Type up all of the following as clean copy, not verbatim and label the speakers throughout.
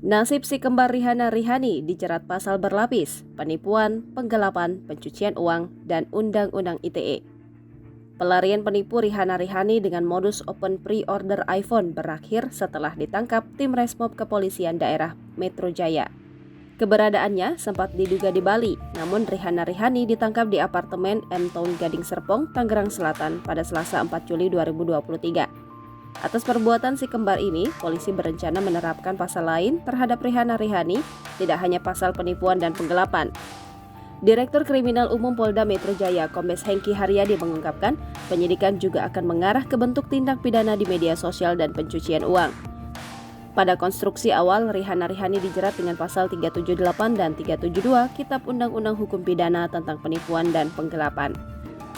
Speaker 1: Nasib si kembar Rihanna Rihani dijerat pasal berlapis, penipuan, penggelapan, pencucian uang, dan Undang-Undang ITE. Pelarian penipu Rihanna Rihani dengan modus open pre-order iPhone berakhir setelah ditangkap tim Resmob Kepolisian Daerah Metro Jaya. Keberadaannya sempat diduga di Bali, namun Rihanna Rihani ditangkap di apartemen M Town Gading Serpong, Tangerang Selatan pada Selasa 4 Juli 2023. Atas perbuatan si kembar ini, polisi berencana menerapkan pasal lain terhadap Rihanna Rihani, tidak hanya pasal penipuan dan penggelapan. Direktur Kriminal Umum Polda Metro Jaya, Kombes Hengki Haryadi mengungkapkan, penyidikan juga akan mengarah ke bentuk tindak pidana di media sosial dan pencucian uang. Pada konstruksi awal, Rihanna Rihani dijerat dengan pasal 378 dan 372 Kitab Undang-Undang Hukum Pidana tentang penipuan dan penggelapan.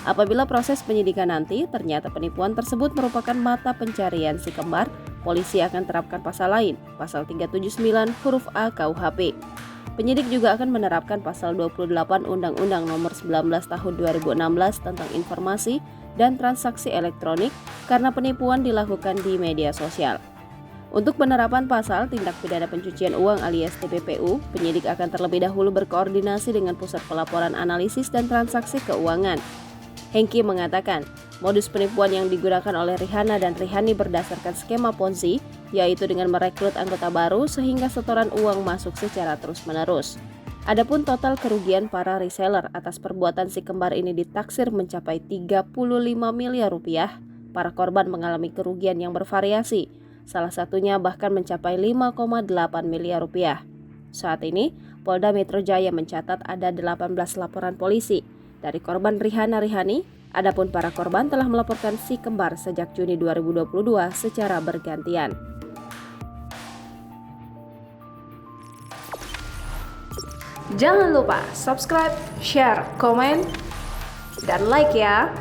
Speaker 1: Apabila proses penyidikan nanti ternyata penipuan tersebut merupakan mata pencarian si kembar, polisi akan terapkan pasal lain, pasal 379 huruf A KUHP. Penyidik juga akan menerapkan pasal 28 Undang-Undang Nomor 19 Tahun 2016 tentang informasi dan transaksi elektronik karena penipuan dilakukan di media sosial. Untuk penerapan pasal tindak pidana pencucian uang alias TPPU, penyidik akan terlebih dahulu berkoordinasi dengan Pusat Pelaporan Analisis dan Transaksi Keuangan. Hengki mengatakan, modus penipuan yang digunakan oleh Rihanna dan Rihani berdasarkan skema Ponzi, yaitu dengan merekrut anggota baru sehingga setoran uang masuk secara terus-menerus. Adapun total kerugian para reseller atas perbuatan si kembar ini ditaksir mencapai 35 miliar rupiah. Para korban mengalami kerugian yang bervariasi, salah satunya bahkan mencapai 5,8 miliar rupiah. Saat ini, Polda Metro Jaya mencatat ada 18 laporan polisi dari korban Rihanna Rihani. Adapun para korban telah melaporkan si kembar sejak Juni 2022 secara bergantian.
Speaker 2: Jangan lupa subscribe, share, komen, dan like ya.